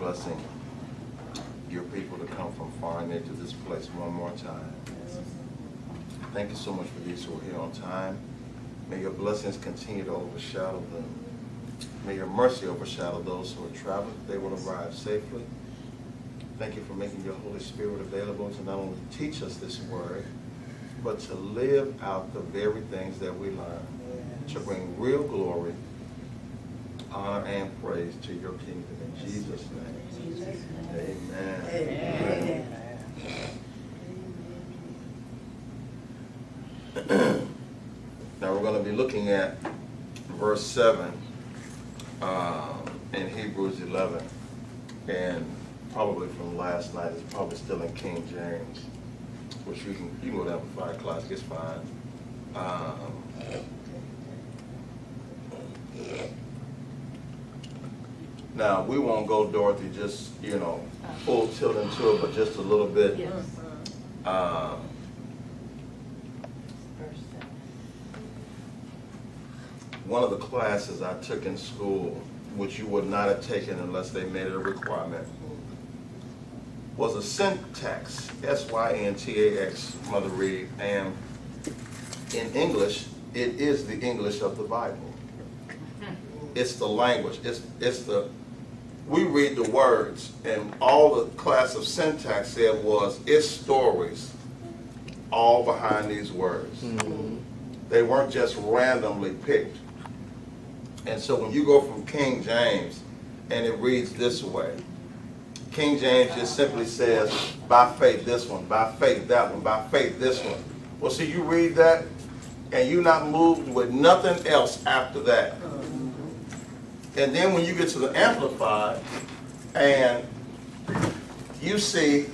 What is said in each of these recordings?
blessing your people to come from far and near to this place one more time. Thank you so much for these who are here on time. May your blessings continue to overshadow them. May your mercy overshadow those who are traveling. They will arrive safely. Thank you for making your Holy Spirit available to not only teach us this word, but to live out the very things that we learn, to bring real glory, honor, and praise to your kingdom. In Jesus' name. Amen. Amen. Now we're going to be looking at verse 7 in Hebrews 11. And probably from last night, it's probably still in King James, which you can go down for 5 o'clock, it's fine. Now, we won't go, Dorothy, just, full tilt into it, but just a little bit. Yes. One of the classes I took in school, which you would not have taken unless they made it a requirement, was a syntax, S-Y-N-T-A-X, Mother Reed, and in English, it is the English of the Bible. It's the language. We read the words, and all the class of syntax said was, it's stories all behind these words. Mm-hmm. They weren't just randomly picked. And so when you go from King James, and it reads this way, King James just simply says, by faith this one, by faith that one, by faith this one. Well, see, you read that, and you're not moved with nothing else after that. And then when you get to the Amplified, and you see,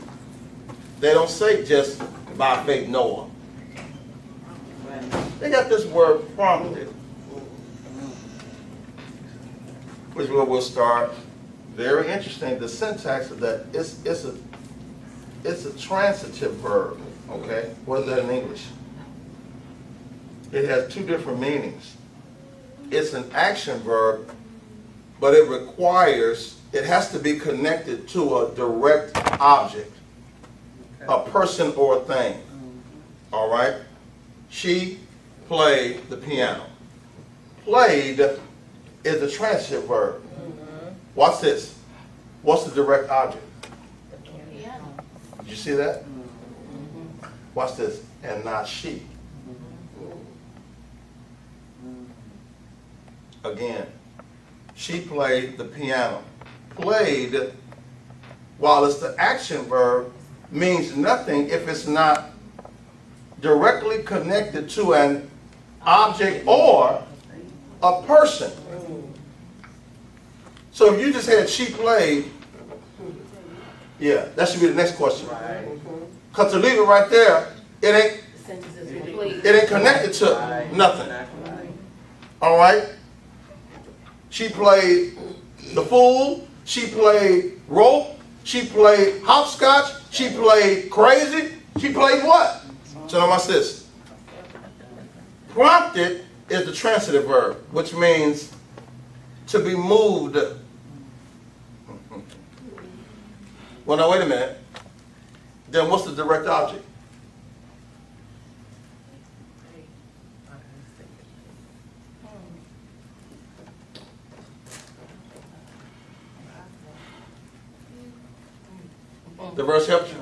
they don't say just by faith Noah. They got this word prompted, which is where we'll start. Very interesting. The syntax of that, it's a transitive verb. Okay, what is that in English? It has 2 different meanings. It's an action verb, but it has to be connected to a direct object, a person or a thing. All right? She played the piano. Played is a transitive verb. Watch this. What's the direct object? The piano. Did you see that? Watch this. And not she. Again. She played the piano. Played, while it's the action verb, means nothing if it's not directly connected to an object or a person. So if you just had she played, yeah, that should be the next question. Because to leave it right there, it ain't connected to nothing. All right? She played the fool, she played rope, she played hopscotch, she played crazy, she played what? So now watch this. Prompted is the transitive verb, which means to be moved. Well, now wait a minute. Then what's the direct object? The verse helps you.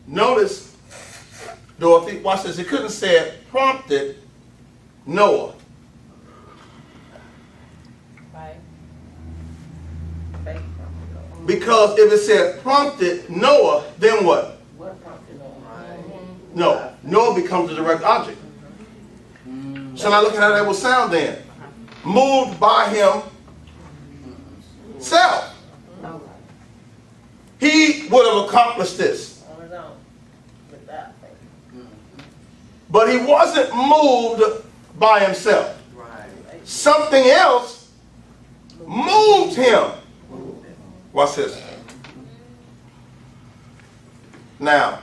Notice, Dorothy, watch this. It couldn't say it prompted Noah. Right. Because if it said prompted Noah, then what? What prompted Noah? No, Noah becomes the direct object. So now look at how that would sound then. Moved by himself. He would have accomplished this. But he wasn't moved by himself. Something else moved him. Watch this. Now,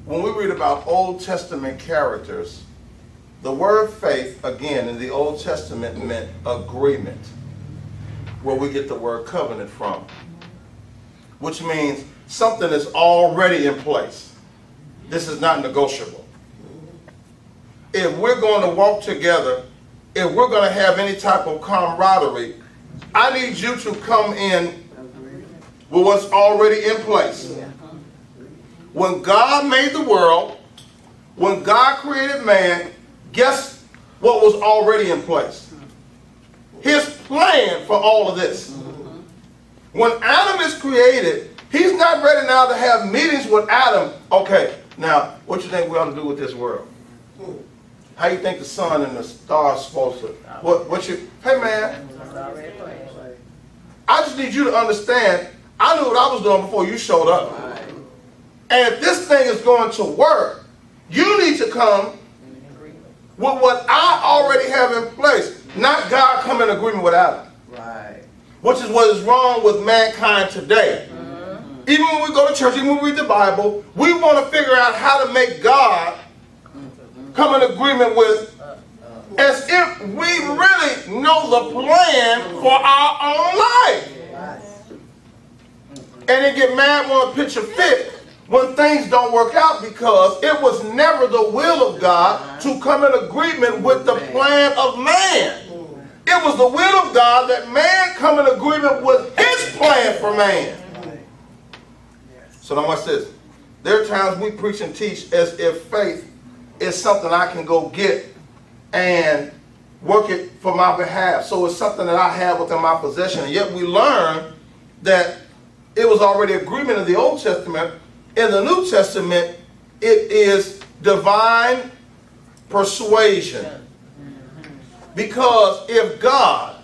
when we read about Old Testament characters, The word faith, again, in the Old Testament meant agreement, where we get the word covenant from, which means something is already in place. This is not negotiable. If we're going to walk together, if we're going to have any type of camaraderie, I need you to come in with what's already in place. When God made the world, when God created man, guess what was already in place? His plan for all of this. When Adam is created, he's not ready now to have meetings with Adam. Okay, now, what you think we ought to do with this world? How you think the sun and the stars supposed to? Hey man, I just need you to understand, I knew what I was doing before you showed up. And if this thing is going to work, you need to come with what I already have in place. Not God come in agreement with Adam. Right. Which is what is wrong with mankind today. Even when we go to church, even when we read the Bible, we want to figure out how to make God come in agreement with, as if we really know the plan for our own life. And they get mad when a picture fit when things don't work out, because it was never the will of God to come in agreement with the plan of man. It was the will of God that man come in agreement with his plan for man. So now watch this. There are times we preach and teach as if faith is something I can go get and work it for my behalf. So it's something that I have within my possession. And yet we learn that it was already agreement in the Old Testament. In the New Testament, it is divine persuasion. Because if God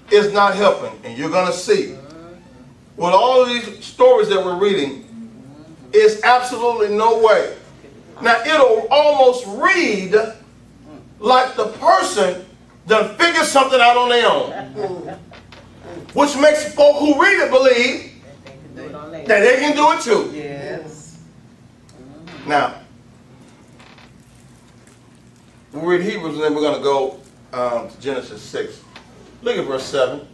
is not helping, and you're going to see, with all of these stories that we're reading, it's absolutely no way. Now, it'll almost read like the person done figured something out on their own. Which makes folk who read it believe that they can do it too. Yes. Now, we'll read Hebrews and then we're going to go to Genesis 6. Look at verse 7.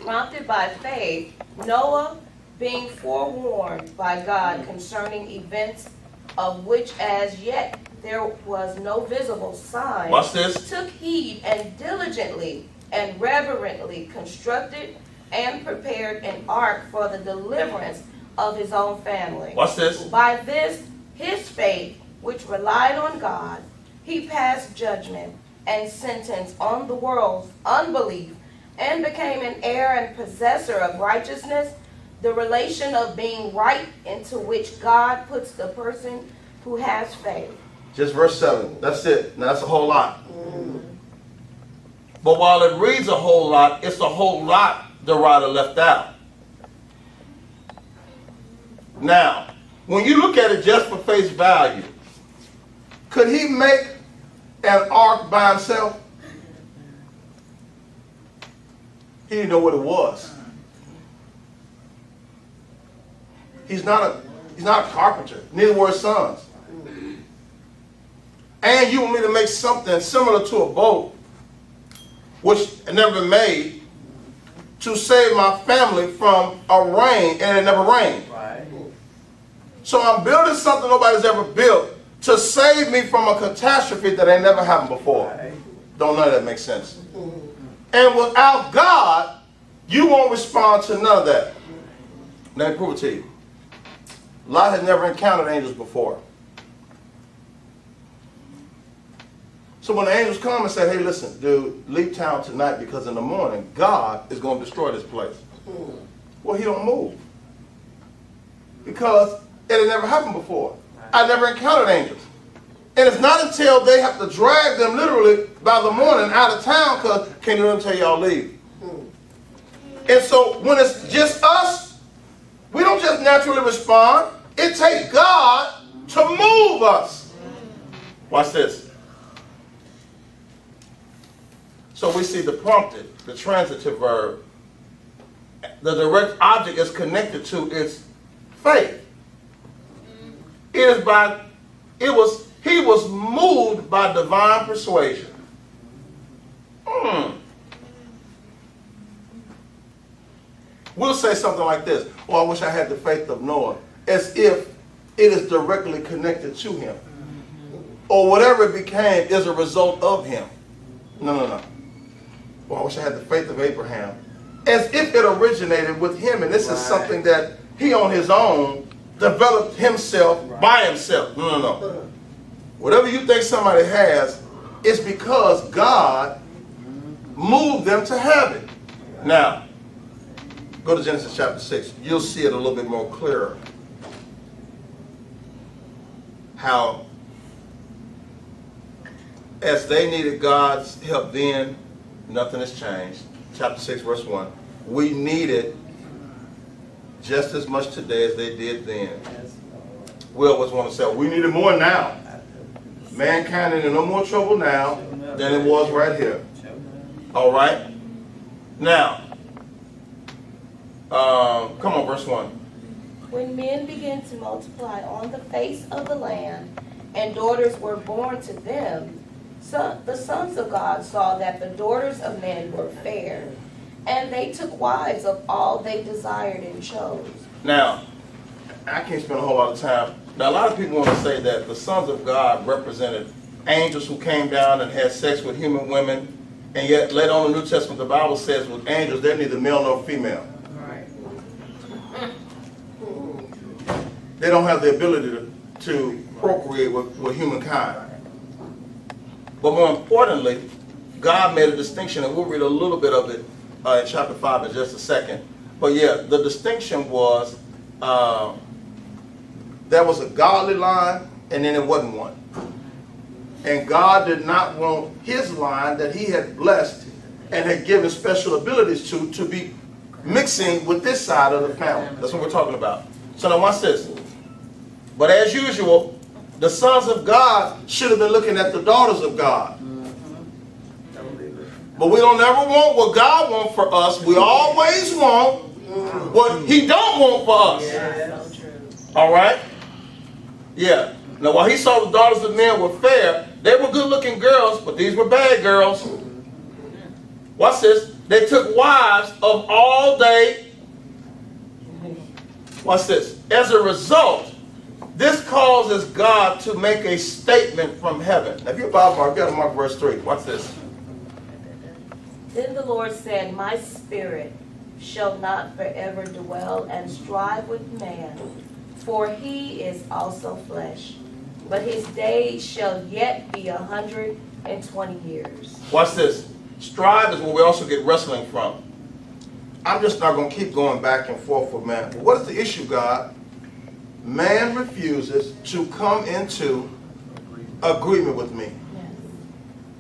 Prompted by faith, Noah, being forewarned by God concerning events of which as yet there was no visible sign, Watch this. took heed and diligently and reverently constructed and prepared an ark for the deliverance of his own family. Watch this. By this, his faith, which relied on God, he passed judgment and sentence on the world's unbelief, and became an heir and possessor of righteousness, the relation of being right into which God puts the person who has faith. Just verse 7. That's it. Now that's a whole lot. But while it reads a whole lot, it's a whole lot the writer left out. Now, when you look at it just for face value, could he make an ark by himself? He didn't know what it was. He's not a carpenter. Neither were his sons. And you want me to make something similar to a boat, which had never been made, to save my family from a rain, and it never rained. Right. So I'm building something nobody's ever built to save me from a catastrophe that ain't never happened before. Right. Don't none of that make sense. And without God, you won't respond to none of that. Let me prove it to you. Lot had never encountered angels before. So when the angels come and say, hey, listen, dude, leave town tonight because in the morning, God is going to destroy this place. Well, he don't move. Because it had never happened before. I never encountered angels. And it's not until they have to drag them literally by the morning out of town because can't do nothing until y'all leave. And so when it's just us, we don't just naturally respond. It takes God to move us. Watch this. So we see the prompted, the transitive verb. The direct object is connected to its faith. It was He was moved by divine persuasion. We'll say something like this: "Oh, I wish I had the faith of Noah," as if it is directly connected to him, or whatever it became is a result of him. No. Well, I wish I had the faith of Abraham, as if it originated with him, and this is something that he on his own developed himself by himself. No. Whatever you think somebody has, it's because God moved them to have it. Now, go to Genesis chapter 6. You'll see it a little bit more clearer. How, as they needed God's help then, nothing has changed. Chapter 6, verse 1. We need it just as much today as they did then. We always want to say, we need it more now. Mankind is in no more trouble now than it was right here. All right? Now, come on, verse 1. When men began to multiply on the face of the land, and daughters were born to them, the sons of God saw that the daughters of men were fair, and they took wives of all they desired and chose. Now, I can't spend a whole lot of time. Now, a lot of people want to say that the sons of God represented angels who came down and had sex with human women, and yet later on in the New Testament, the Bible says with angels, they're neither male nor female. Right. They don't have the ability to procreate with humankind. But more importantly, God made a distinction, and we'll read a little bit of it in chapter 5 in just a second. But yeah, the distinction was there was a godly line, and then there wasn't one. And God did not want his line that he had blessed and had given special abilities to be mixing with this side of the family. That's what we're talking about. So now watch this. But as usual, the sons of God should have been looking at the daughters of God. But we don't ever want what God wants for us. We always want what he don't want for us. Yes. All right? Yeah. Now, while he saw the daughters of men were fair, they were good-looking girls, but these were bad girls. Watch this. They took wives of all they... Watch this. As a result, this causes God to make a statement from heaven. Now, if you're Bible mark, you got to mark verse 3. Watch this. Then the Lord said, my spirit shall not forever dwell and strive with man, for he is also flesh. But his days shall yet be 120 years. Watch this. Strive is where we also get wrestling from. I'm just not going to keep going back and forth with man. But what is the issue, God? Man refuses to come into agreement with me.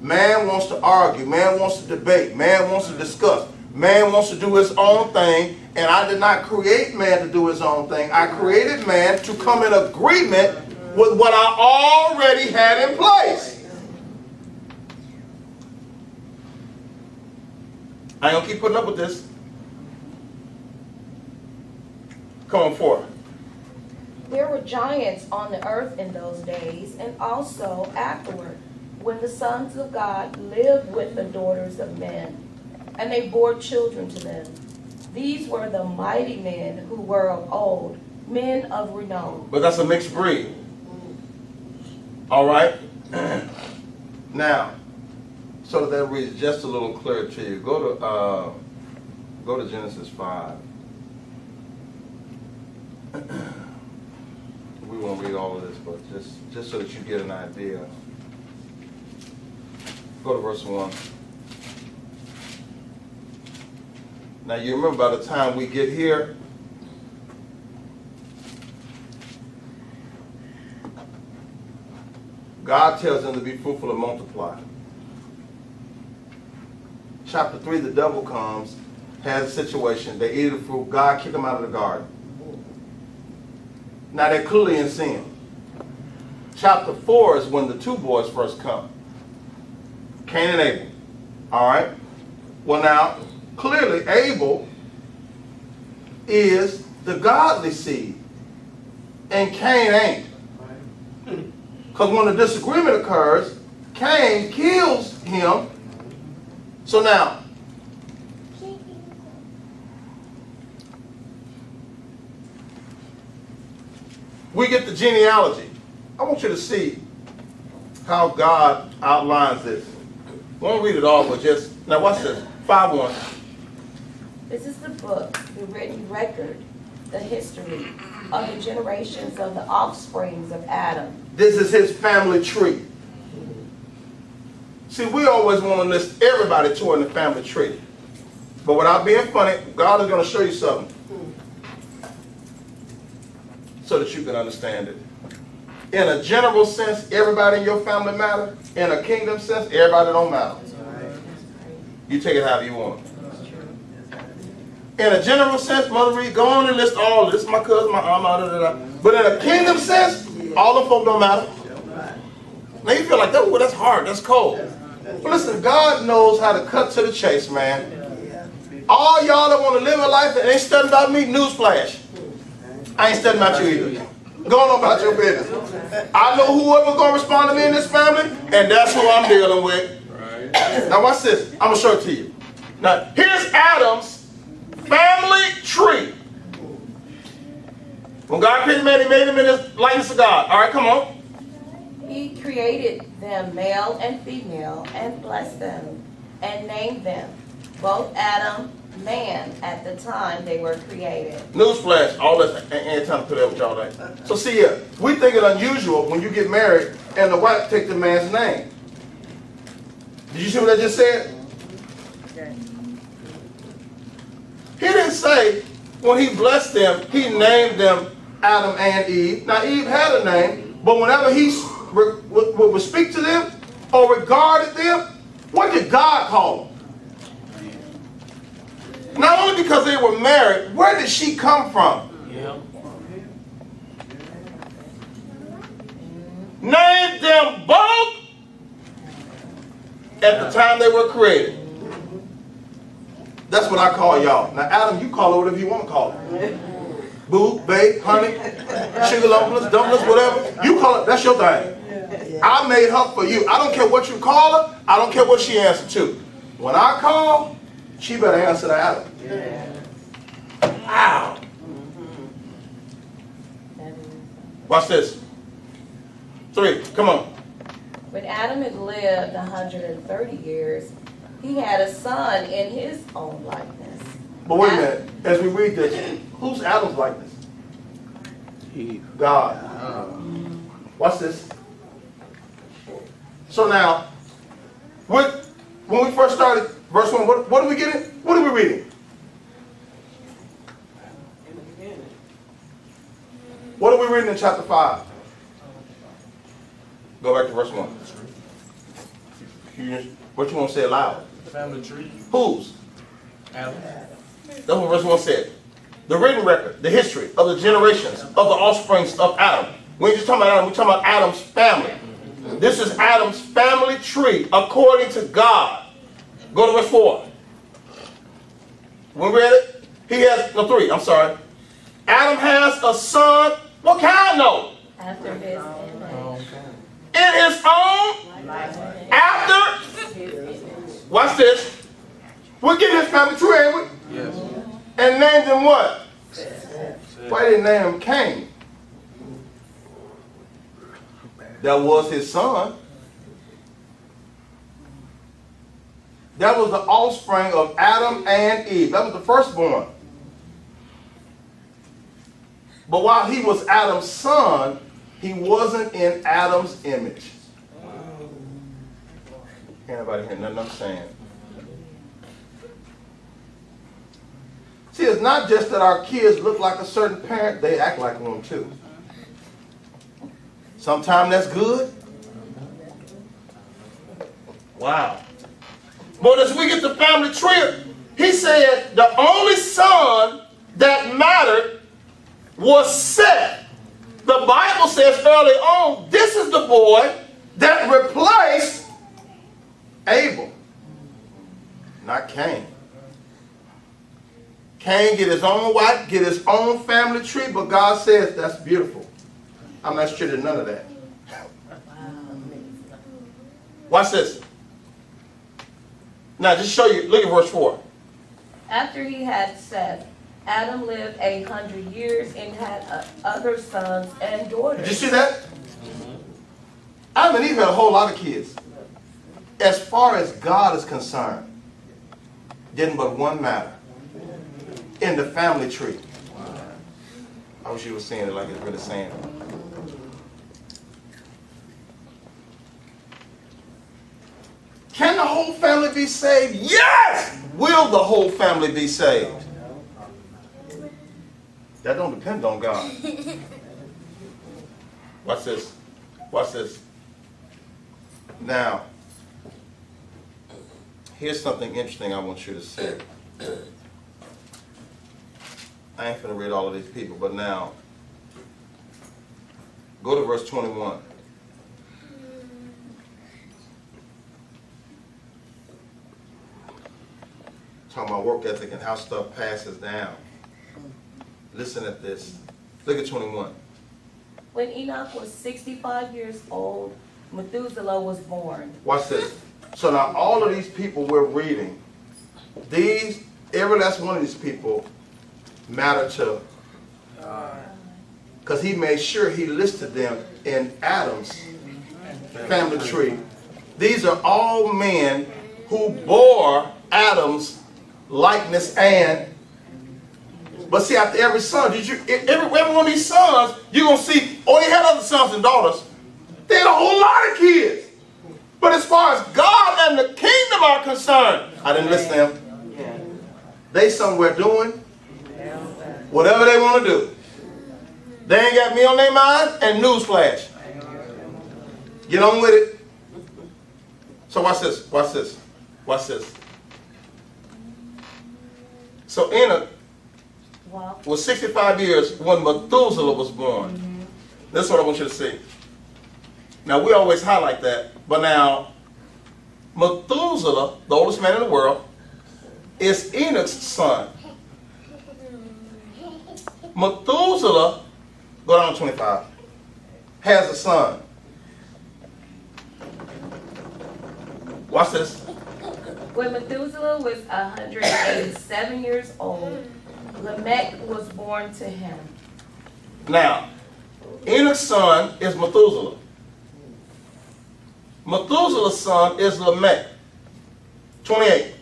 Man wants to argue. Man wants to debate. Man wants to discuss. Man wants to do his own thing. And I did not create man to do his own thing. I created man to come in agreement with what I already had in place. I ain't going to keep putting up with this. Come on forward. There were giants on the earth in those days, and also afterward, when the sons of God lived with the daughters of men, and they bore children to them. These were the mighty men who were of old, men of renown. But that's a mixed breed. All right? Now, so that reads just a little clearer to you. Go to Genesis 5. We won't read all of this, but just so that you get an idea. Go to verse 1. Now you remember by the time we get here, God tells them to be fruitful and multiply. Chapter 3, the devil comes, has a situation. They eat the fruit. God kicked them out of the garden. Now they're clearly in sin. Chapter 4 is when the two boys first come. Cain and Abel. All right? Well, now, clearly Abel is the godly seed. And Cain ain't. Because when a disagreement occurs, Cain kills him. So now, we get the genealogy. I want you to see how God outlines this. I won't read it all, but just, now watch this, 5:1. This is the book, the written record, the history of the generations of the offsprings of Adam. This is his family tree. See, we always want to list everybody to in the family tree. But without being funny, God is going to show you something so that you can understand it. In a general sense, everybody in your family matters. In a kingdom sense, everybody don't matter. You take it however you want. In a general sense, Mother Reed, go on and list all. This is my cousin, my aunt, But in a kingdom sense, all them folk don't matter. Now you feel like, oh, that's hard, that's cold. But listen, God knows how to cut to the chase, man. All y'all that want to live a life that ain't studying about me, newsflash. I ain't studying about you either. Go on about your business. I know whoever's going to respond to me in this family, and that's who I'm dealing with. Now watch this. I'm going to show it to you. Now, here's Adam's family tree. When God created man, he made him in his likeness of God. All right, come on. He created them male and female and blessed them and named them, both Adam, man, at the time they were created. Newsflash, all this ain't time to put up with y'all that. So see here, we think it unusual when you get married and the wife take the man's name. Did you see what I just said? He didn't say when he blessed them, he named them Adam and Eve. Now Eve had a name, but whenever he would speak to them or regarded them, what did God call them? Not only because they were married, where did she come from? Named them both at the time they were created. That's what I call y'all. Now, Adam, you call her whatever you want to call her. Boo, babe, honey, sugar lumplets, dumplings, whatever. You call it, that's your thing. I made her for you. I don't care what you call her. I don't care what she answers to. When I call, she better answer to Adam. Wow. Watch this. 3, come on. When Adam had lived 130 years, he had a son in his own likeness. But wait a minute. As we read this, who's Adam's likeness? God. Watch this. So now, when we first started verse 1, what are we getting? What are we reading? What are we reading in chapter 5? Go back to verse 1. What you want to say aloud? Family tree. Whose? Adam. That's what verse 1 said. The written record, the history of the generations of the offsprings of Adam. We ain't just talking about Adam, we're talking about Adam's family. This is Adam's family tree according to God. Go to verse 4. We read it? He has, no 3, I'm sorry. Adam has a son. What kind though? After his image. In his own? After? Watch this. We're getting his family tree, ain't we? Yes. And named him what? Why didn't they name him Cain? That was his son. That was the offspring of Adam and Eve. That was the firstborn. But while he was Adam's son, he wasn't in Adam's image. Anybody hear nothing I'm saying? See, it's not just that our kids look like a certain parent, they act like one too. Sometimes that's good. Wow. But as we get to family tree, he said the only son that mattered was Seth. The Bible says early on, this is the boy that replaced Abel, not Cain. Cain get his own wife, get his own family tree, but God says that's beautiful. I'm not interested in none of that. Watch this. Now, just show you, look at verse 4. After he had Seth, Adam lived 800 years and had other sons and daughters. Did you see that? Adam and Eve had a whole lot of kids. As far as God is concerned, didn't but one matter. In the family tree. I wish you were seeing it like it's really saying it. Can the whole family be saved? Yes! Will the whole family be saved? That don't depend on God. Watch this. Watch this. Now, here's something interesting I want you to see. I ain't finna read all of these people, but now, go to verse 21. Talking about work ethic and how stuff passes down. Listen at this. Look at 21. When Enoch was 65 years old, Methuselah was born. Watch this. So now all of these people we're reading, every last one of these people matter to God. Because he made sure he listed them in Adam's family tree. These are all men who bore Adam's likeness but see, after every son, every one of these sons, you're going to see, they had other sons and daughters. They had a whole lot of kids. But as far as God and the kingdom are concerned, I didn't list them. They somewhere doing whatever they want to do. They ain't got me on their mind, and newsflash. Get on with it. So watch this, watch this, watch this. So Enoch was 65 years when Methuselah was born. That's what I want you to see. Now, we always highlight that, but now, Methuselah, the oldest man in the world, is Enoch's son. Methuselah, go down to 25, has a son. Watch this. When Methuselah was 187 years old, Lamech was born to him. Now, Enoch's son is Methuselah. Methuselah's son is Lamech. 28.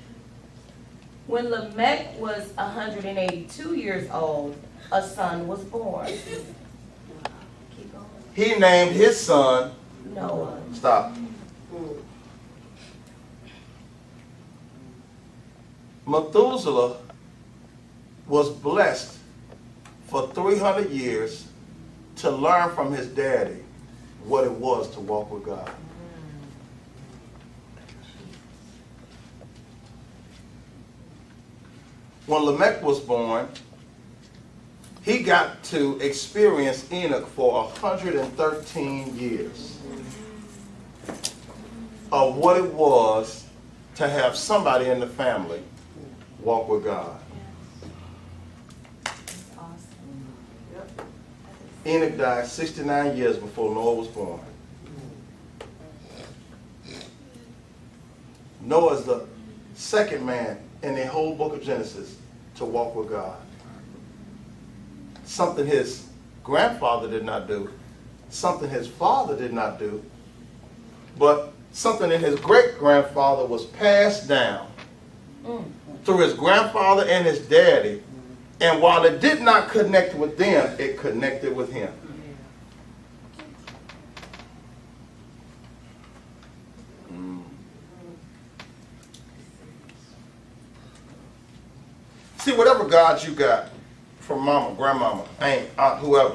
When Lamech was 182 years old, a son was born. Keep going. He named his son Noah. Stop. Methuselah was blessed for 300 years to learn from his daddy what it was to walk with God. When Lamech was born, he got to experience Enoch for 113 years of what it was to have somebody in the family walk with God. Enoch died 69 years before Noah was born. Noah is the second man in the whole book of Genesis to walk with God. Something his grandfather did not do, something his father did not do, but something that his great-grandfather was passed down through his grandfather and his daddy. And while it did not connect with them, it connected with him. See, whatever God you got from mama, grandmama, aunt, whoever,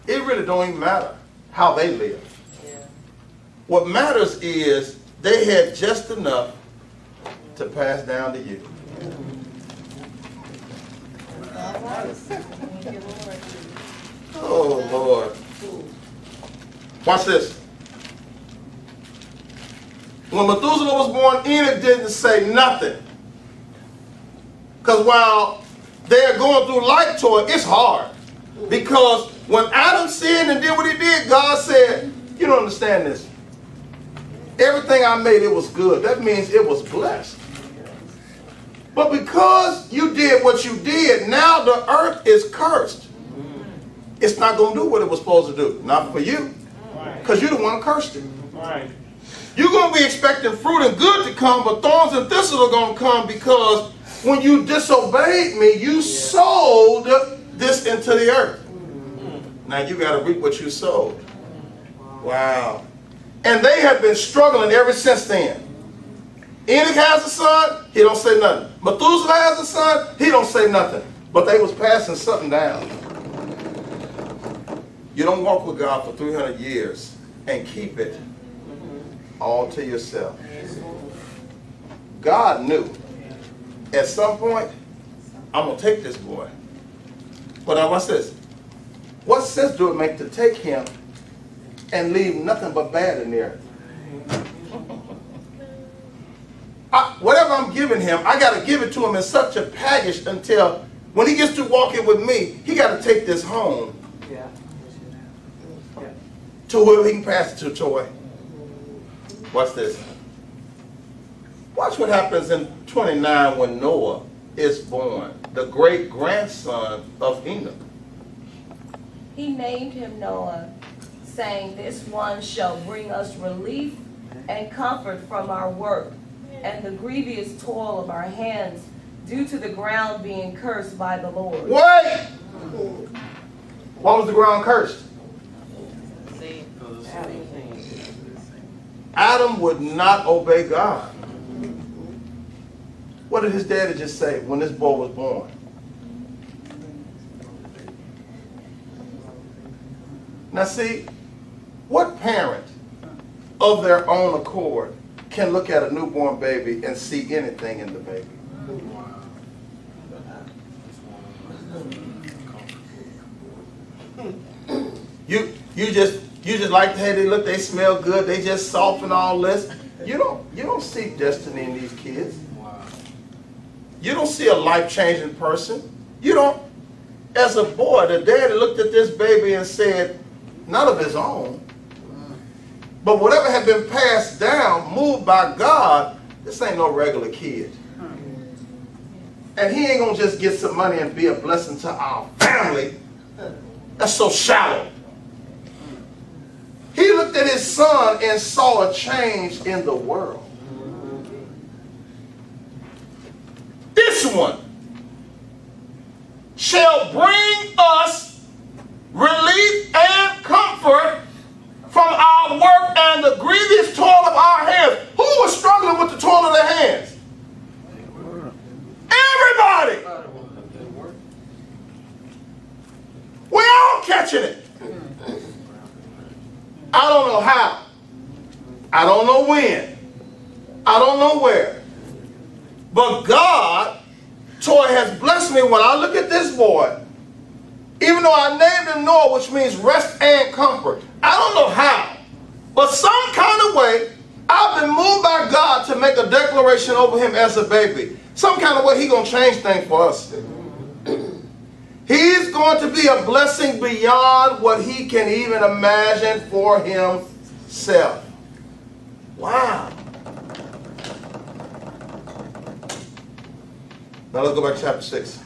it really don't even matter how they live. What matters is they had just enough to pass down to you. Oh, Lord. Watch this. When Methuselah was born, Enoch didn't say nothing. Because while they're going through life toil, it's hard. Because when Adam sinned and did what he did, God said, you don't understand this. Everything I made, it was good. That means it was blessed. But because you did what you did, now the earth is cursed. It's not going to do what it was supposed to do. Not for you. Because you're the one who cursed it. Right. You're going to be expecting fruit and good to come, but thorns and thistles are going to come because when you disobeyed me, you sowed this into the earth. Now you got to reap what you sowed. Wow. And they have been struggling ever since then. Enoch has a son, he don't say nothing. Methuselah has a son, he don't say nothing. But they was passing something down. You don't walk with God for 300 years and keep it all to yourself. God knew at some point, I'm going to take this boy. But now watch this. What sense do it make to take him and leave nothing but bad in there? Whatever I'm giving him, I got to give it to him in such a package until when he gets to walking with me, he got to take this home to whoever he can pass it to toy. Watch this. Watch what happens in 29 when Noah is born, the great-grandson of Enoch. He named him Noah, saying, "This one shall bring us relief and comfort from our work and the grievous toil of our hands due to the ground being cursed by the Lord." Wait! Why was the ground cursed? Adam would not obey God. What did his daddy just say when this boy was born? Now see, what parent of their own accord can look at a newborn baby and see anything in the baby? You just like, hey, they look, they smell good, they just soft and all this. You don't see destiny in these kids. You don't see a life-changing person. You don't. As a boy, the daddy looked at this baby and said, none of his own, but whatever had been passed down, moved by God, this ain't no regular kid. And he ain't gonna just get some money and be a blessing to our family. That's so shallow. He looked at his son and saw a change in the world. This one shall bring us relief and comfort from our work and the grievous toil of our hands. Who was struggling with the toil of their hands? Everybody. We all catching it. I don't know how. I don't know when. I don't know where. But God, Toy, has blessed me when I look at this boy. Even though I named him Noah, which means rest and comfort. I don't know how. But some kind of way, I've been moved by God to make a declaration over him as a baby. Some kind of way he's going to change things for us. He's going to be a blessing beyond what he can even imagine for himself. Wow. Now let's go back to chapter 6.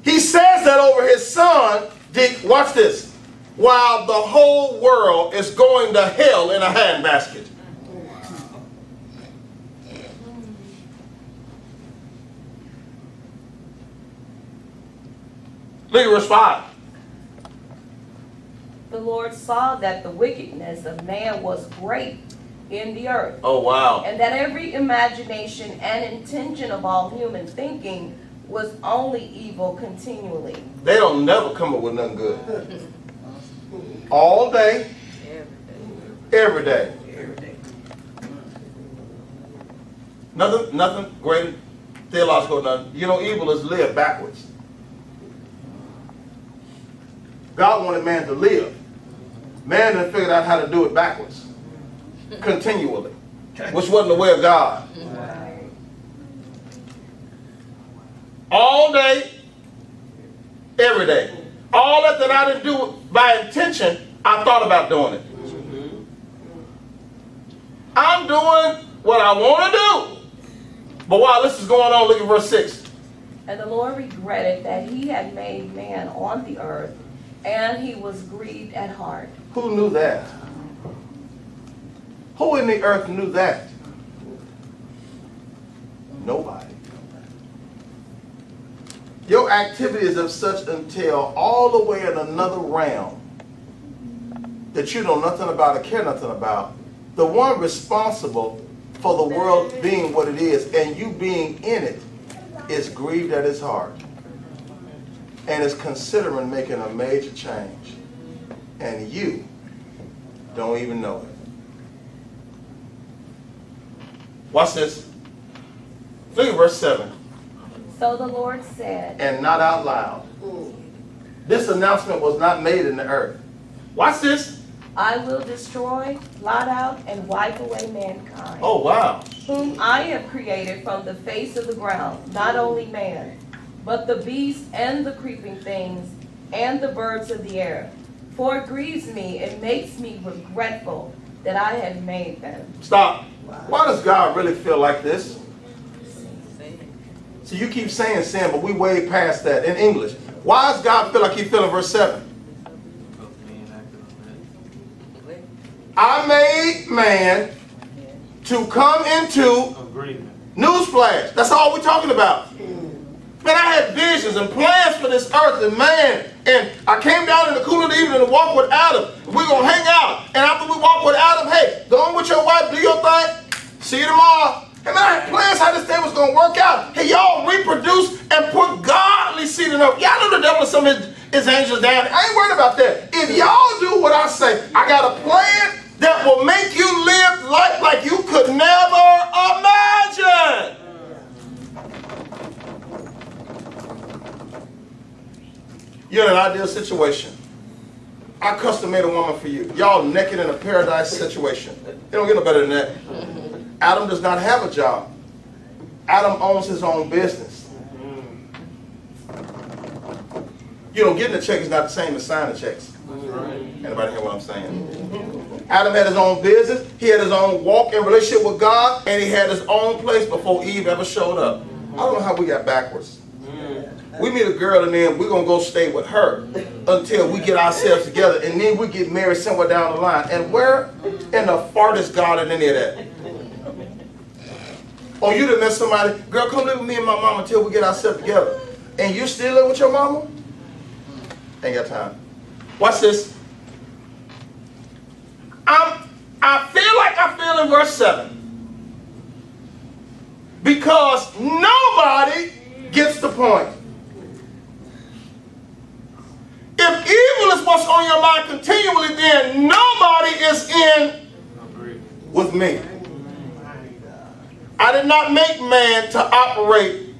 He says that over his son, watch this, while the whole world is going to hell in a handbasket. Look at verse 5. The Lord saw that the wickedness of man was great in the earth. Oh, wow. And that every imagination and intention of all human thinking was only evil continually. They don't never come up with nothing good. All day, every day. Nothing great, theological, nothing. You know, evil is live backwards. God wanted man to live. Man had figured out how to do it backwards. Continually. Which wasn't the way of God. All day, every day. All that I didn't do by intention, I thought about doing it. I'm doing what I want to do. But while this is going on, look at verse 6. And the Lord regretted that he had made man on the earth, and he was grieved at heart. Who knew that? Who in the earth knew that? Nobody. Your activities of such entail all the way in another realm that you know nothing about or care nothing about. The one responsible for the world being what it is and you being in it is grieved at his heart and is considering making a major change. And you don't even know it. Watch this. Look at verse 7. So the Lord said, And not out loud. This announcement was not made in the earth. Watch this. I will destroy, blot out, and wipe away mankind. Oh, wow. Whom I have created from the face of the ground, not only man, but the beasts and the creeping things, and the birds of the air. For it grieves me, it makes me regretful that I had made them. Stop. Why does God really feel like this? See, you keep saying sin, but we way past that in English. Why does God feel like he feels in verse 7? I made man to come into agreement. Newsflash. That's all we're talking about. Man, I had visions and plans for this earth and man. And I came down in the cool of the evening to walk with Adam. We're going to hang out. And after we walk with Adam, hey, go on with your wife, do your thing. See you tomorrow. And man, I had plans how this thing was going to work out. Hey, y'all reproduce and put godly seed in earth. Y'all know the devil and some of his angels down. I ain't worried about that. If y'all do what I say, I got a plan that will make you live life like you could never imagine. You're in an ideal situation. I custom made a woman for you. Y'all naked in a paradise situation. It don't get no better than that. Adam does not have a job. Adam owns his own business. You know, getting a check is not the same as signing checks. Anybody hear what I'm saying? Adam had his own business. He had his own walk in relationship with God. And he had his own place before Eve ever showed up. I don't know how we got backwards. We meet a girl and then we're going to go stay with her until we get ourselves together. And then we get married somewhere down the line. And where in the fart is God in any of that? Or you done met somebody, girl, come live with me and my mama until we get ourselves together. And you still live with your mama? Ain't got time. Watch this. I feel like I feel in verse 7. Because nobody gets the point. If evil is what's on your mind continually, then nobody is in with me. I did not make man to operate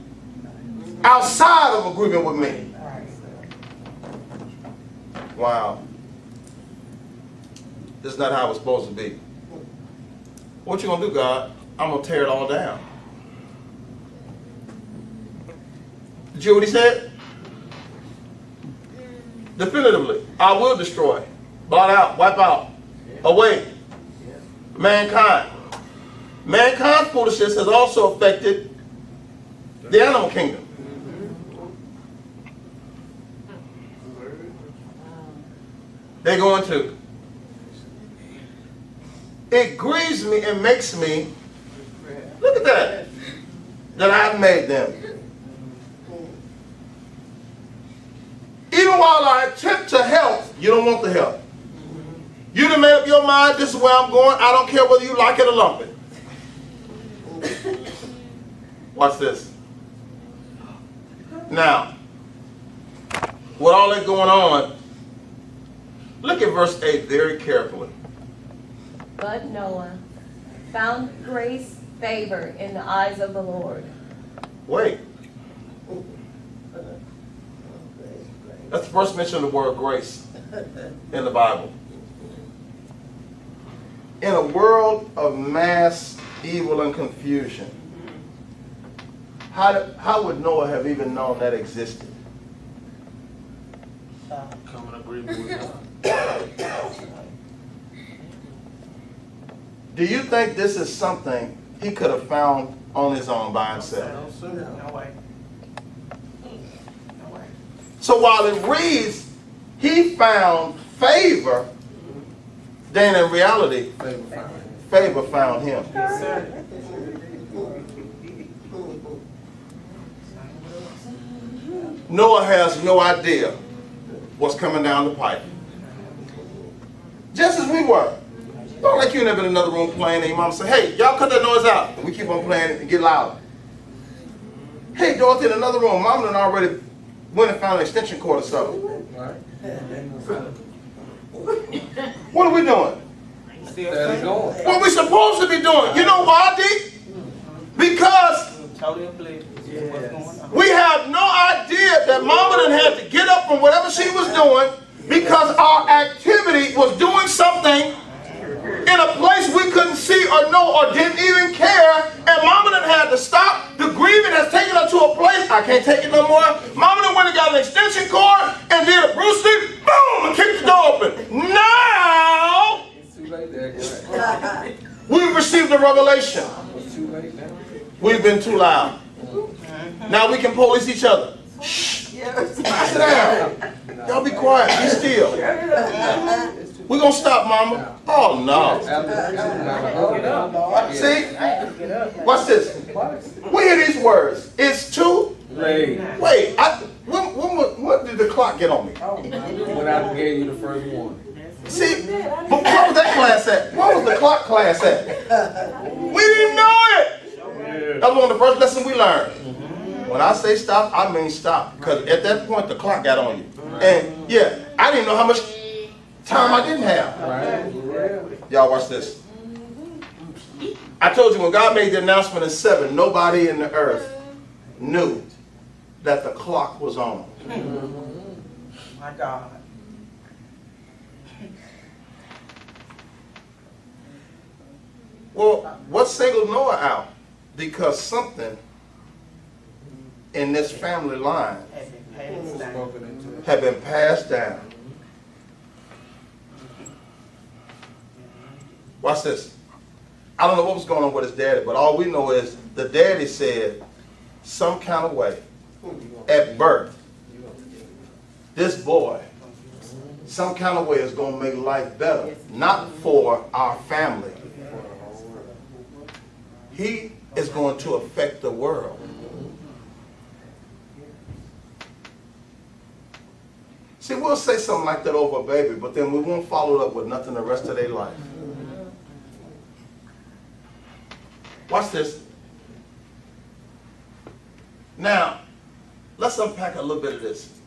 outside of agreement with me. Wow. This is not how it's supposed to be. What you gonna do, God? I'm gonna tear it all down. Did you hear what he said? Definitively, I will destroy, blot out, wipe out, away mankind. Mankind's foolishness has also affected the animal kingdom. They're going to. It grieves me and makes me, look at that I've made them. Even while I attempt to help, you don't want the help. You done made up your mind, this is where I'm going. I don't care whether you like it or lump it. Watch this. Now, with all that going on, look at verse 8 very carefully. But Noah found grace, favor in the eyes of the Lord. Wait. That's the first mention of the word grace in the Bible. In a world of mass evil and confusion, how would Noah have even known that existed? Come in agreement with God. Do you think this is something he could have found on his own by himself? No, sir. No way. No way. So while it reads, he found favor, then in reality, favor found him. Yes, sir. Noah has no idea what's coming down the pipe. Just as we were. Don't like you never in another room playing and your mom say, hey, y'all cut that noise out. And we keep on playing it and get louder. Hey, Dorothy, in another room, mom done already went and found an extension cord or something. What are we doing? What we supposed to be doing. You know why, D? Because Totally oblivious to what's going on. we have no idea that mama done had to get up from whatever she was doing because our activity was doing something in a place we couldn't see or know or didn't even care, and mama done had to stop. The grieving has taken her to a place, I can't take it no more. Mama done went and got an extension cord and did a Bruce Lee, boom, and kicked the door open. Now, we've received a revelation. We've been too loud. Now we can police each other. Shh, sit down. Y'all be quiet, be still. We're going to stop, mama. Oh, no. See? Watch this. We hear these words. It's too late. Wait, what did the clock get on me? When I gave you the first one. See, but what was that class at? What was the clock class at? We didn't know it. That was one of the first lessons we learned. When I say stop, I mean stop. Because at that point, the clock got on you. And yeah, I didn't know how much time I didn't have. Y'all watch this. I told you when God made the announcement in 7, nobody in the earth knew that the clock was on. My God. Well, what singled Noah out? Because something in this family line had been passed down. Watch this. I don't know what was going on with his daddy, but all we know is the daddy said some kind of way at birth, this boy, some kind of way is going to make life better, not for our family. He is going to affect the world. See, we'll say something like that over a baby, but then we won't follow it up with nothing the rest of their life. Watch this. Now, let's unpack a little bit of this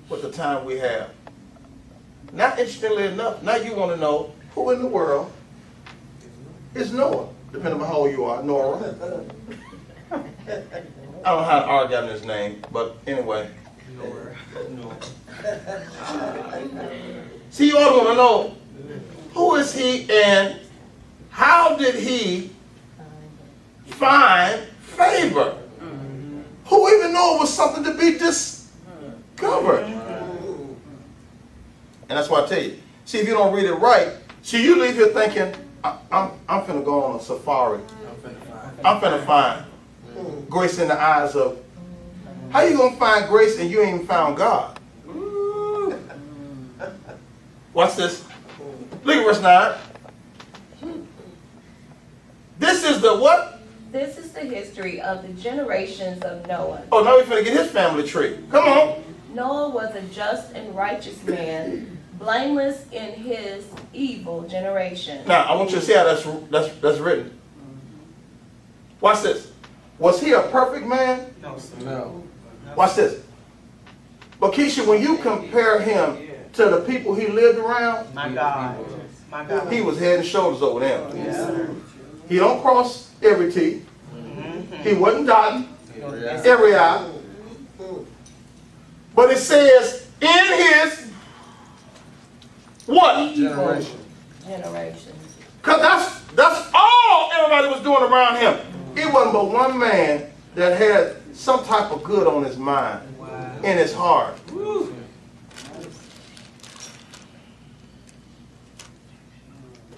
with the time we have. Now, interestingly enough, now you want to know who in the world is Noah, depending on how old you are, Nora. I don't know how to argue on his name, but anyway. See, you all want to know who is he and how did he find favor? Who even knew it was something to be discovered? And that's why I tell you. See, if you don't read it right, see, you leave here thinking, I'm finna go on a safari. I'm finna find grace in the eyes of. How you gonna find grace and you ain't even found God? Watch this. Look at verse 9. This is the what? This is the history of the generations of Noah. Oh, now we're finna get his family tree. Come on. Noah was a just and righteous man, blameless in his evil generation. Now, I want you to see how that's written. Watch this. Was he a perfect man? No, sir. No. Watch this. But Keisha, when you compare him to the people he lived around, My God. My God. he was head and shoulders over them. Yes, sir. He don't cross every T. He wasn't dotting every I. But it says in his what? Generation. Because that's all everybody was doing around him. It wasn't but one man that had some type of good on his mind, in his heart.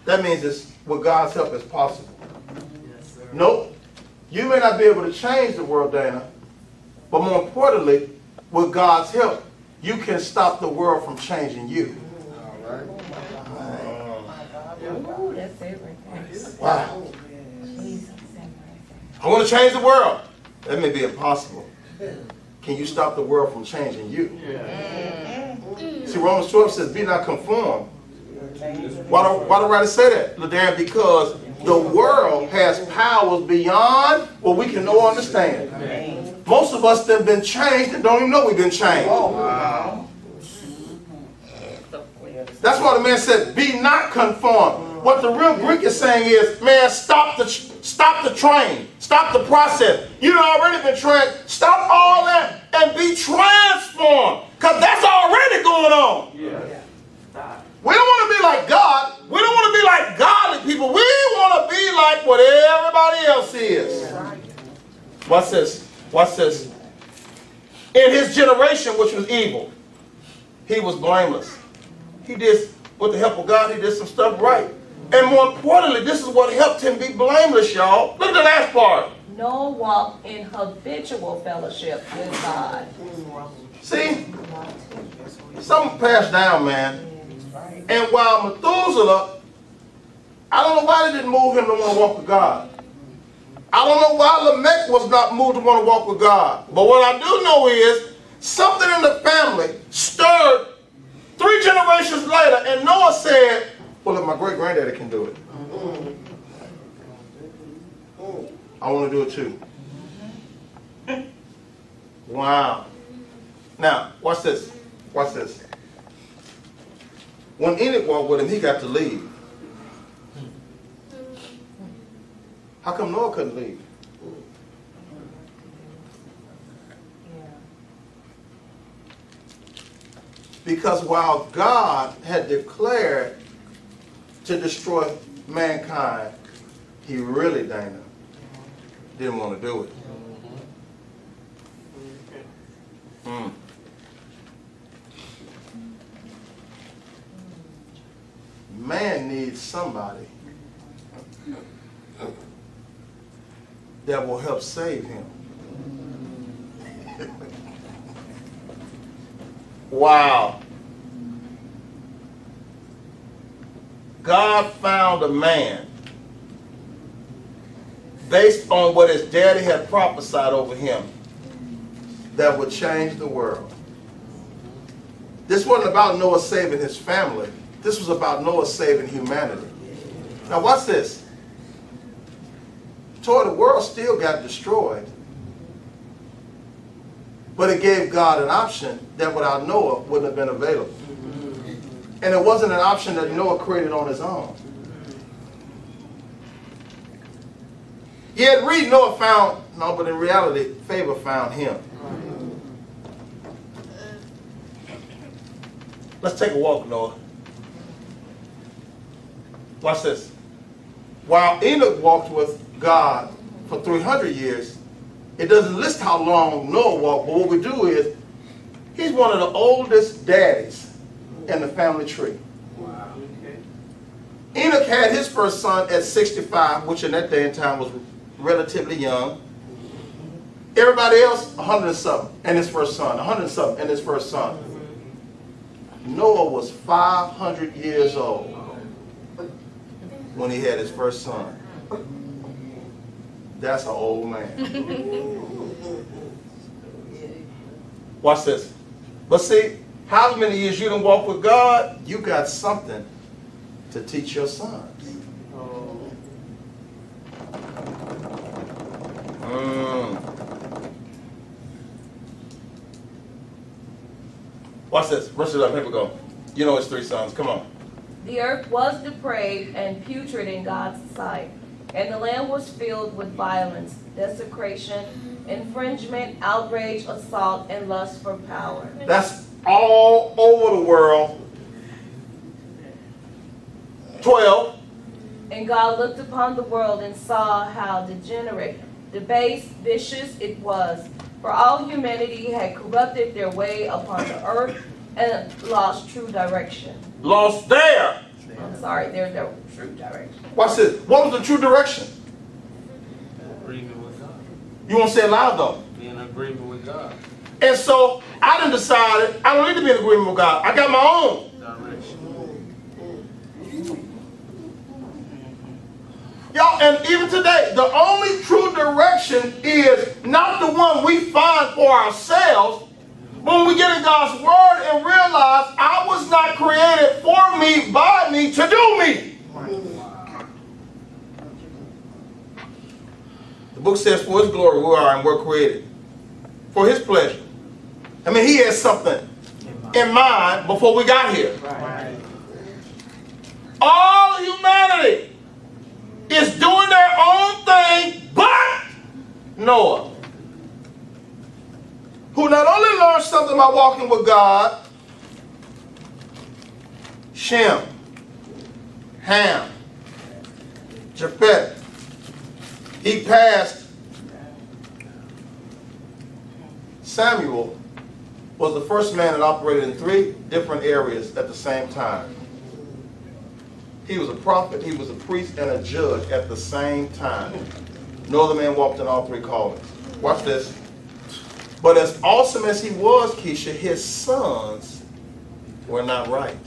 That means it's with God's help is possible. Nope. You may not be able to change the world, Dana, but more importantly, with God's help, you can stop the world from changing you. Ooh, that's everything. Wow. Jesus. I want to change the world. That may be impossible. Can you stop the world from changing you? See, Romans 12 says, be not conformed. Why the writer say that, LaDan? Because the world has powers beyond what we can know or understand. Most of us have been changed and don't even know we've been changed. That's why the man said, be not conformed. What the real Greek is saying is, man, stop the train. Stop the process. You've already been trained. Stop all that and be transformed. Because that's already going on. We don't want to be like God. We don't want to be like godly people. We want to be like what everybody else is. Watch this. Watch this. In his generation, which was evil, he was blameless. He did, with the help of God, he did some stuff right. And more importantly, this is what helped him be blameless, y'all. Look at the last part. No walk in habitual fellowship with God. See? Something passed down, man. And while Methuselah, I don't know why they didn't move him to want to walk with God. I don't know why Lamech was not moved to want to walk with God. But what I do know is something in the family stirred 3 generations later, and Noah said, well, if my great-granddaddy can do it, I want to do it too. Wow. Now, watch this. Watch this. When Enoch walked with him, he got to leave. How come Noah couldn't leave? Because while God had declared to destroy mankind, he really, Dana, didn't want to do it. Man needs somebody that will help save him. Wow. God found a man based on what his daddy had prophesied over him that would change the world. This wasn't about Noah saving his family. This was about Noah saving humanity. Now watch this. The world still got destroyed. But it gave God an option that without Noah wouldn't have been available. And it wasn't an option that Noah created on his own. Yet read Noah found, no, but in reality, favor found him. Let's take a walk, Noah. Watch this. While Enoch walked with God for 300 years, it doesn't list how long Noah walked, but what we do is, he's one of the oldest daddies in the family tree. Wow. Enoch had his first son at 65, which in that day and time was relatively young. Everybody else, 100 and something, and his first son, 100 and something, and his first son. Noah was 500 years old when he had his first son. That's an old man. Watch this. But see, how many years you done walk with God, you got something to teach your sons. Watch this. Verse 11. Here we go. You know his 3 sons. Come on. The earth was depraved and putrid in God's sight, and the land was filled with violence, desecration, infringement, outrage, assault, and lust for power. That's all over the world. 12. And God looked upon the world and saw how degenerate, debased, vicious it was. For all humanity had corrupted their way upon the earth and lost true direction. Lost their I'm sorry, there's no true direction. Watch this. What was the true direction? Agreement with God. You won't say it loud though. Be in agreement with God. And so I done decided I don't need to be in agreement with God. I got my own. Direction. Y'all, and even today, the only true direction is not the one we find for ourselves. When we get in God's word and realize I was not created for me, by me, to do me. The book says, for his glory we are and we're created. For his pleasure. I mean, he had something in mind before we got here. Right. All humanity is doing their own thing but Noah, who not only learned something about walking with God, Shem, Ham, Japheth, he passed. Samuel was the first man that operated in 3 different areas at the same time. He was a prophet, he was a priest, and a judge at the same time. No other man walked in all 3 callings. Watch this. But as awesome as he was, Keisha, his sons were not right.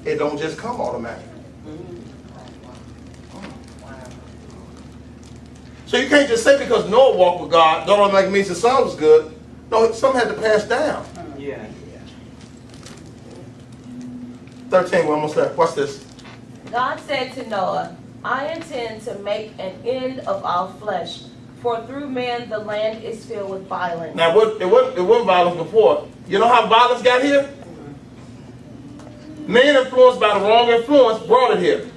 It don't just come automatic. So you can't just say because Noah walked with God, don't automatically mean his son was good. No, something had to pass down. Yeah. 13, we're almost there. Watch this. God said to Noah, I intend to make an end of all flesh, for through man the land is filled with violence. Now, it wasn't violence before. You know how violence got here? Men influenced by the wrong influence brought it here.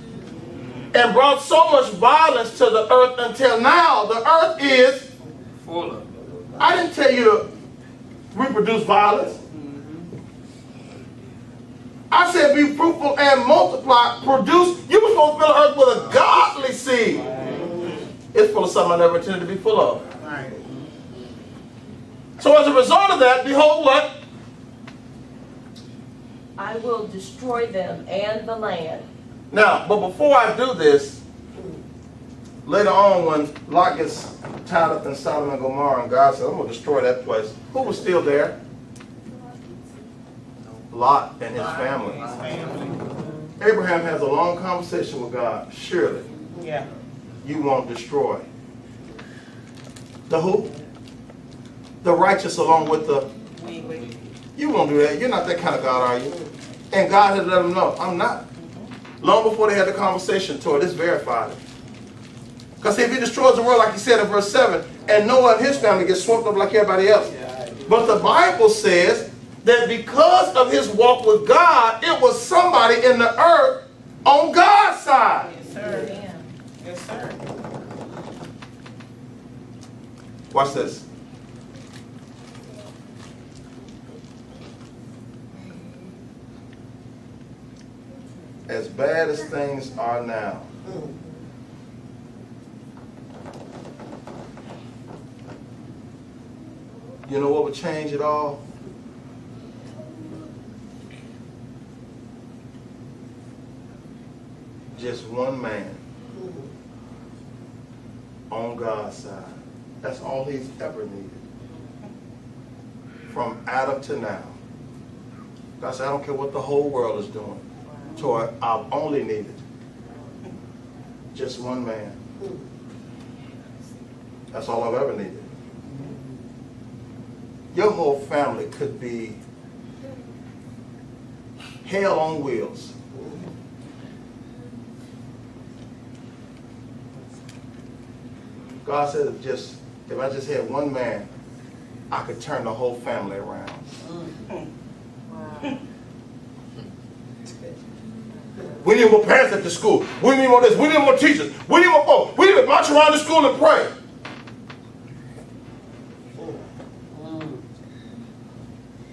And brought so much violence to the earth until now the earth is Full of it. I didn't tell you to reproduce violence. I said be fruitful and multiply, produce. You were supposed to fill the earth with a godly seed. It's full of something I never intended to be full of. Right. So as a result of that, behold what? I will destroy them and the land. Now, but before I do this, later on when Lot gets tied up in Sodom and Gomorrah and God said, I'm going to destroy that place. Who was still there? Lot and his family. His family. Abraham has a long conversation with God. Surely Yeah. you won't destroy. The who? The righteous along with the... You won't do that. You're not that kind of God, are you? And God had let him know, I'm not. Long before they had the conversation toward this verified it. Because if he destroys the world, like he said in verse 7, and Noah and his family get swept up like everybody else. But the Bible says that because of his walk with God, it was somebody in the earth on God's side. Yes, sir. Yes, sir. Watch this. As bad as things are now, you know what would change it all? Just one man on God's side. That's all he's ever needed. From Adam to now. God said, I don't care what the whole world is doing. So I've only needed just one man. That's all I've ever needed. Your whole family could be hell on wheels. God said if I just had one man, I could turn the whole family around. We need more parents at the school. We need more this. We need more teachers. We need more folks. We need to march around the school and pray.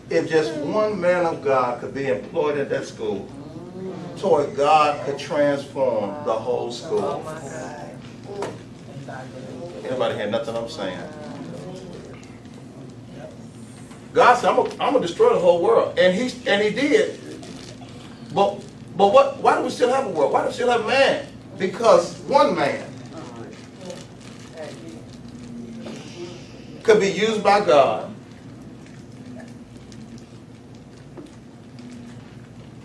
If just one man of God could be employed at that school, toward God could transform the whole school. Oh my God. Anybody hear nothing I'm saying? God said, I'm gonna destroy the whole world. And he did. But what? Why do we still have a world? Why do we still have man? Because one man could be used by God.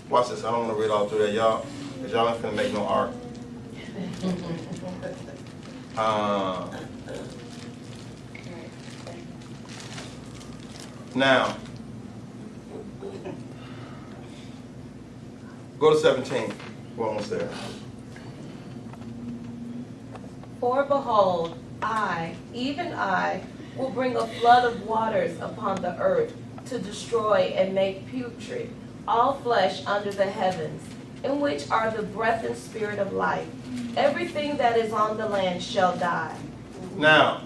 Watch this. I don't want to read all through that, y'all. Because y'all ain't finna make no art. Now, go to 17. We're almost there. For behold, I, even I, will bring a flood of waters upon the earth to destroy and make putrid all flesh under the heavens, in which are the breath and spirit of life. Everything that is on the land shall die. Now,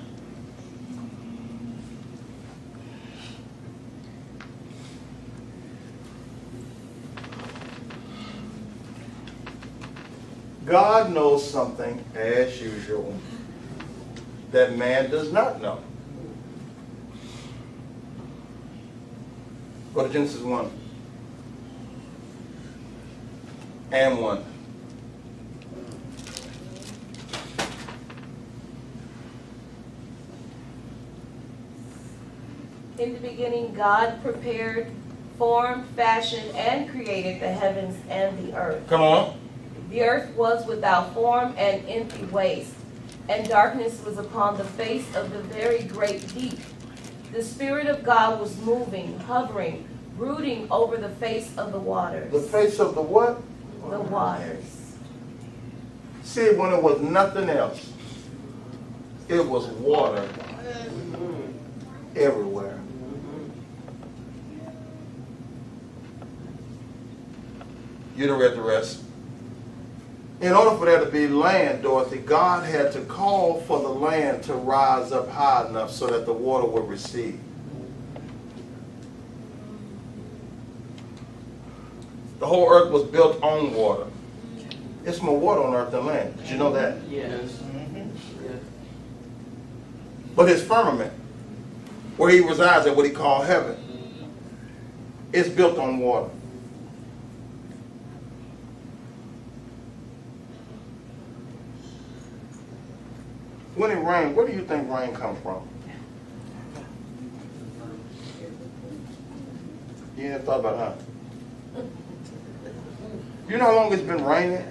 God knows something, as usual, that man does not know. Go to Genesis 1 and 1. In the beginning, God prepared, formed, fashioned, and created the heavens and the earth. Come on. The earth was without form and empty waste, and darkness was upon the face of the very great deep. The Spirit of God was moving, hovering, brooding over the face of the waters. The face of the what? The waters. See, when it was nothing else, it was water everywhere. You done read the rest. In order for there to be land, Dorothy, God had to call for the land to rise up high enough so that the water would recede. The whole earth was built on water. It's more water on earth than land. Did you know that? Yes. But his firmament, where he resides at what he called heaven, is built on water. When it rains, where do you think rain comes from? You never thought about it, huh? You know how long it's been raining?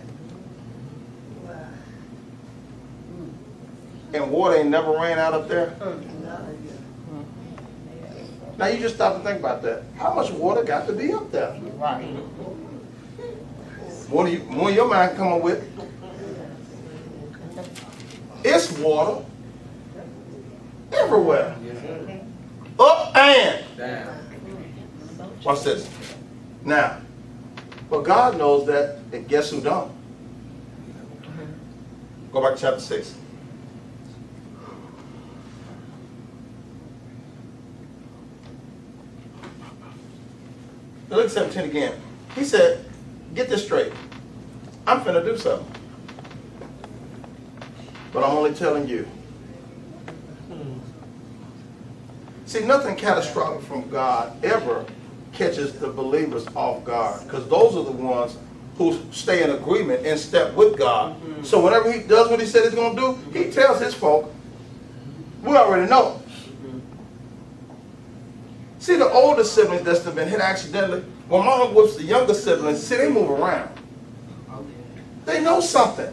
And water ain't never ran out up there? Now you just stop and think about that. How much water got to be up there? Right. More than your mind come up with. It's water everywhere. Up and Down. watch this. Now, but God knows that, and guess who don't? Go back to chapter 6. Look at 17 again. He said, get this straight. I'm finna do something. But I'm only telling you. See, nothing catastrophic from God ever catches the believers off guard, because those are the ones who stay in agreement and step with God. So whenever he does what he said he's going to do, he tells his folk, we already know. See, the older siblings that's been hit accidentally, when mom whips the younger siblings, see, they move around. They know something.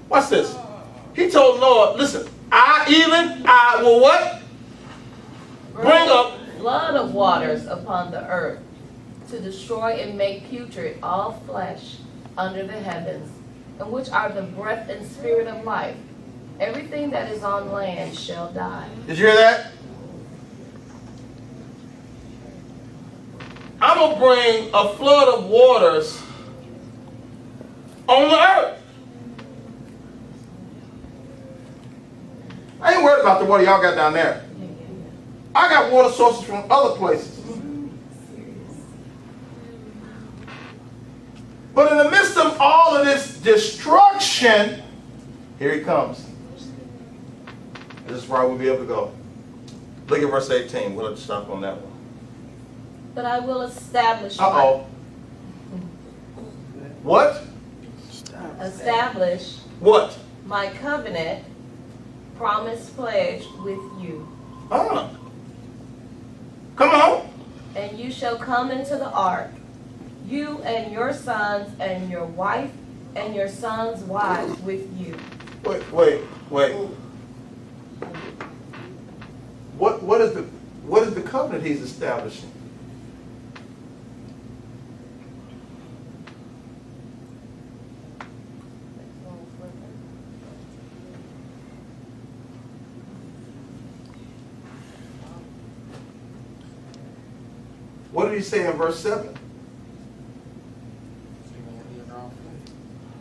Watch this. He told Lord, listen, I will what? Bring up Flood of waters upon the earth to destroy and make putrid all flesh under the heavens, in which are the breath and spirit of life. Everything that is on land shall die. Did you hear that? I'm going to bring a flood of waters on the earth. I ain't worried about the water y'all got down there. I got water sources from other places. But in the midst of all of this destruction, here he comes. This is where we'll be able to go. Look at verse 18. We'll have to stop on that one. But I will establish Uh-oh. What? establish What? my covenant promise pledge with you. Come on. And you shall come into the ark, you and your sons and your wife and your sons' wives with you. Wait. What is the covenant he's establishing? What did he say in verse 7?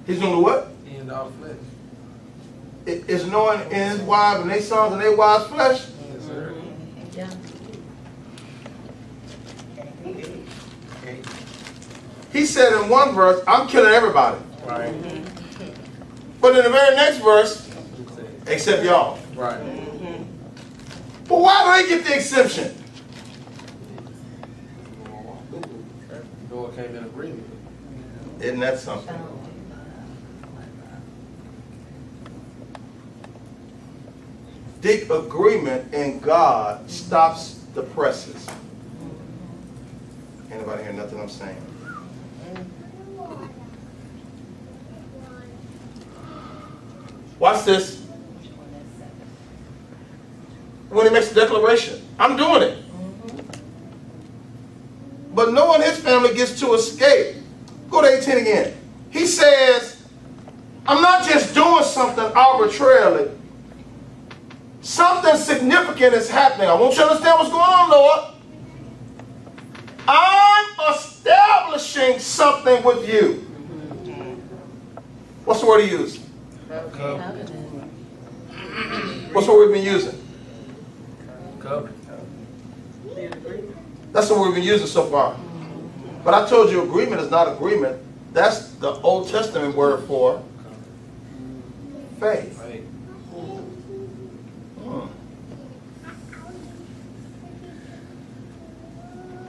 He's going to what? End our flesh. Is knowing in his wives and their sons and their wives' flesh? Yes, sir. Yeah. He said in one verse, I'm killing everybody. Right. But in the very next verse, except y'all. Right. But why do they get the exemption? Noah came in agreement. Isn't that something? The agreement in God stops the presses. Anybody hear nothing I'm saying? Watch this. When he makes the declaration, I'm doing it. But Noah and his family gets to escape. Go to 18 again. He says, I'm not just doing something arbitrarily. Something significant is happening. I want you to understand what's going on, Lord. I'm establishing something with you. What's the word he used? Covenant. What's the word we've been using? Covenant. That's the word we've been using so far. But I told you agreement is not agreement. That's the Old Testament word for faith. Right.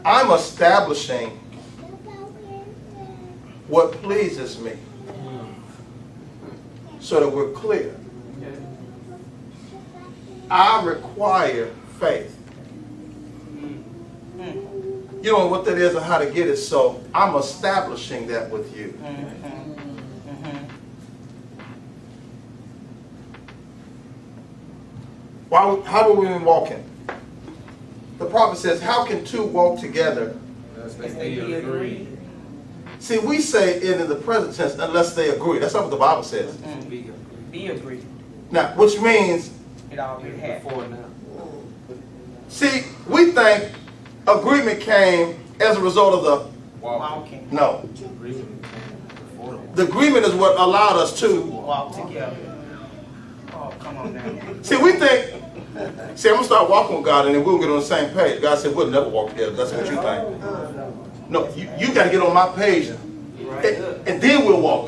I'm establishing what pleases me so that we're clear. I require faith. You don't know what that is or how to get it, so I'm establishing that with you. How have we been walking? The prophet says, how can two walk together? Unless they agree. See, we say it in the present tense, unless they agree. That's not what the Bible says. Be agreed. Now, which means, It already happened. Before now. see, we think agreement came as a result of the, Walking. no. Agreement before the The agreement is what allowed us to. Walk together. Oh, come on now. See, we think, see, I'm going to start walking with God and then we'll get on the same page. God said, we'll never walk together. That's what you think. No, you got to get on my page and then we'll walk.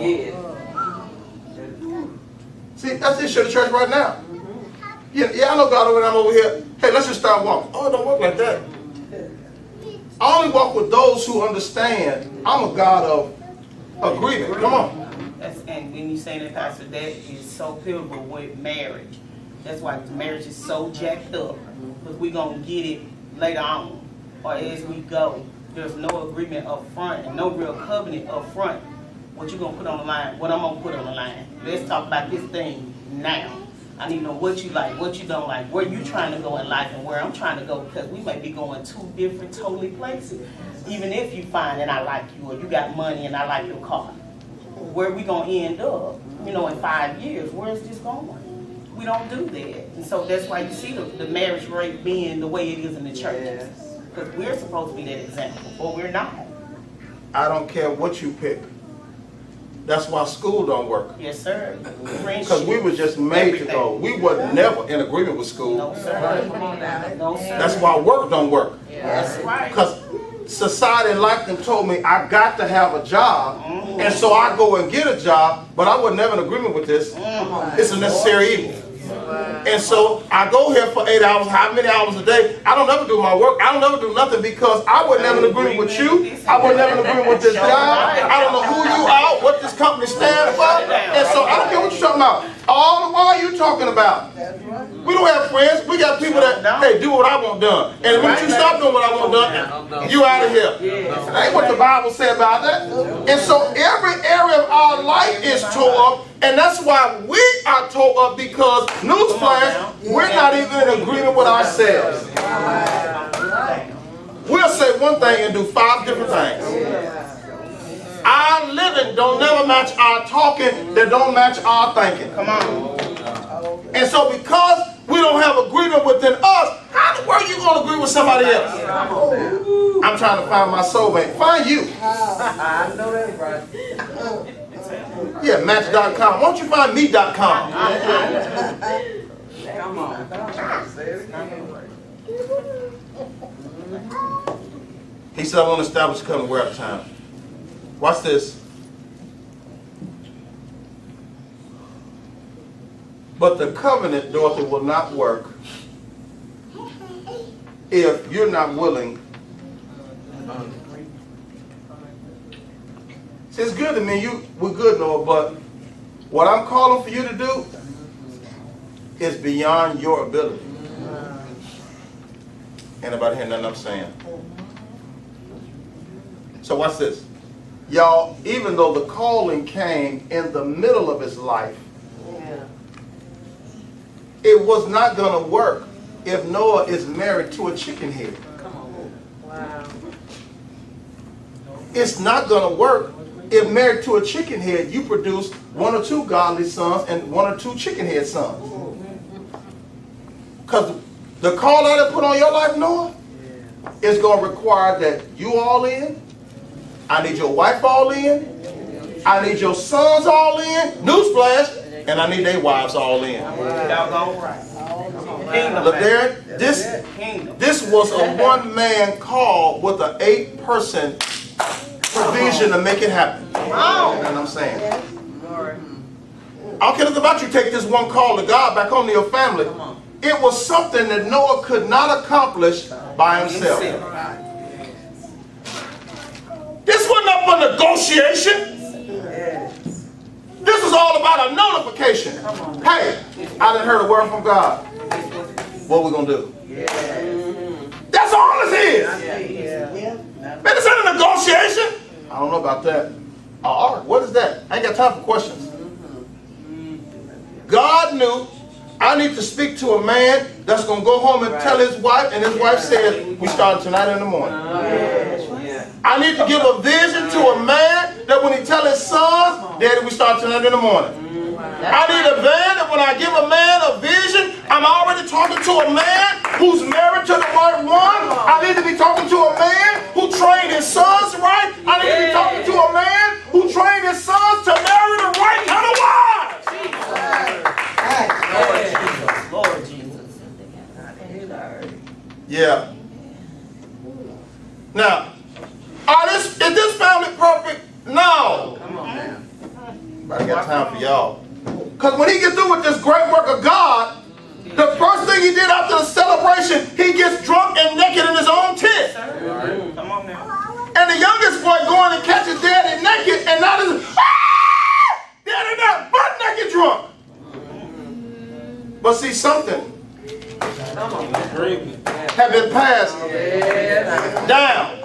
See, that's the issue of the church right now. Yeah, I know God over there, I'm over here. Hey, let's just start walking. Oh, it don't work like that. I only walk with those who understand I'm a God of agreement. Come on. And when you say that, Pastor, that is so pivotal with marriage. That's why marriage is so jacked up. Because we're going to get it later on. Or as we go. There's no agreement up front and no real covenant up front. What you going to put on the line, what I'm going to put on the line. Let's talk about this thing now. I need to know what you like, what you don't like, where you trying to go in life and where I'm trying to go, because we may be going two different totally places. Even if you find that I like you or you got money and I like your car. Where we going to end up, you know, in 5 years, where is this going? We don't do that. And so that's why you see the marriage rate being the way it is in the churches. Because we're supposed to be that example, or we're not. I don't care what you pick. That's why school don't work. Yes, sir. Because we were just made to go. We were never in agreement with school. No, sir. No, sir. That's why work don't work. That's right. Because society and life them told me I got to have a job. And so I go and get a job, but I was never in agreement with this. It's a necessary evil. And so I go here for 8 hours, how many hours a day? I don't ever do my work. I don't ever do nothing because I would never agree with you. I would never agree with this job. I don't know who you are, what this company stands for. And so I don't care what you're talking about. All the while you talking about. We don't have friends. We got people that, hey, do what I want done. And when you stop doing what I want done, you out of here. That ain't what the Bible said about that. And so every area of our life is tore up. And that's why we are tore up because, newsflash, we're not even in agreement with ourselves. We'll say one thing and do 5 different things. Our living don't never match our talking, that don't match our thinking. Come on. And so because we don't have agreement within us, how in the world are you going to agree with somebody else? I'm trying to find my soulmate. Find you. I know that's right. Yeah, match.com. Why don't you find me.com? Come on. He said, I want to establish a covenant. We're out of time. Watch this. But the covenant, Dorothy, will not work if you're not willing. See, it's good to me. We're good, Noah, but what I'm calling for you to do is beyond your ability. Anybody hear nothing I'm saying? So watch this. Y'all, even though the calling came in the middle of his life, it was not going to work if Noah is married to a chicken head. Come on. Wow. It's not going to work if married to a chicken head, you produce 1 or 2 godly sons and 1 or 2 chicken head sons. Because the call out I put on your life, Noah, is going to require that you all in. I need your wife all in. I need your sons all in. Newsflash. And I need their wives all in. Look there, this was a one-man call with an 8-person provision to make it happen. You know what I'm saying? I don't care nothing about you take this one call to God back home to your family. It was something that Noah could not accomplish by himself. This wasn't up for negotiation. This is all about a notification. Hey, I done heard a word from God. What we gonna do? That's all this is. Man, this ain't a negotiation. I don't know about that. All right, what is that? I ain't got time for questions. God knew I need to speak to a man that's gonna go home and tell his wife, and his wife says, we start tonight in the morning. I need to give a vision to a man that when he tell his sons, Daddy, we start tonight in the morning. I need a man that when I give a man a vision, I'm already talking to a man who's married to the right one. I need to be talking to a man who trained his sons right. I need to be talking to a man who trained his sons to marry the right kind of wives. Lord Jesus. Yeah. Now, is this family perfect? No. Come on now. But I got time for y'all. Because when he gets through with this great work of God, the first thing he did after the celebration, he gets drunk and naked in his own tent. Come on now. And the youngest boy going and catches daddy naked and not his, daddy not butt naked drunk. But see, something had been passed down.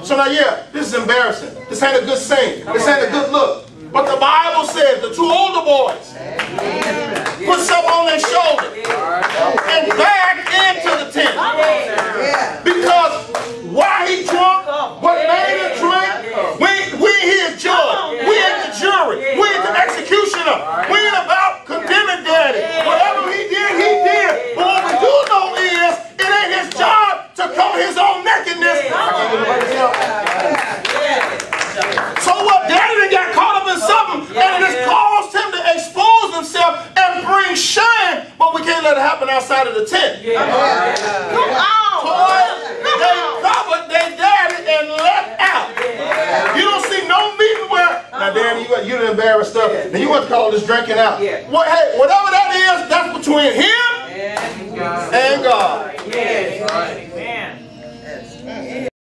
So now, yeah, this is embarrassing. This ain't a good scene. This ain't a good look. But the Bible says the 2 older boys put something on their shoulder and back into the tent. Because why he drunk, what made him drink, we ain't his judge. We ain't the jury. We ain't the executioner. We ain't about condemning daddy. Whatever he did. But what we do know is it ain't his job to cover his own nakedness. So what? Daddy done got caught up in something, and it has caused him to expose himself and bring shame. But we can't let it happen outside of the tent. Come on. They covered their daddy and left out. You don't see no meeting where, now Daddy, you done embarrassed stuff, and you want to call this drinking out. Well, hey, whatever that is, that's between him And God. and God. Yes. Right.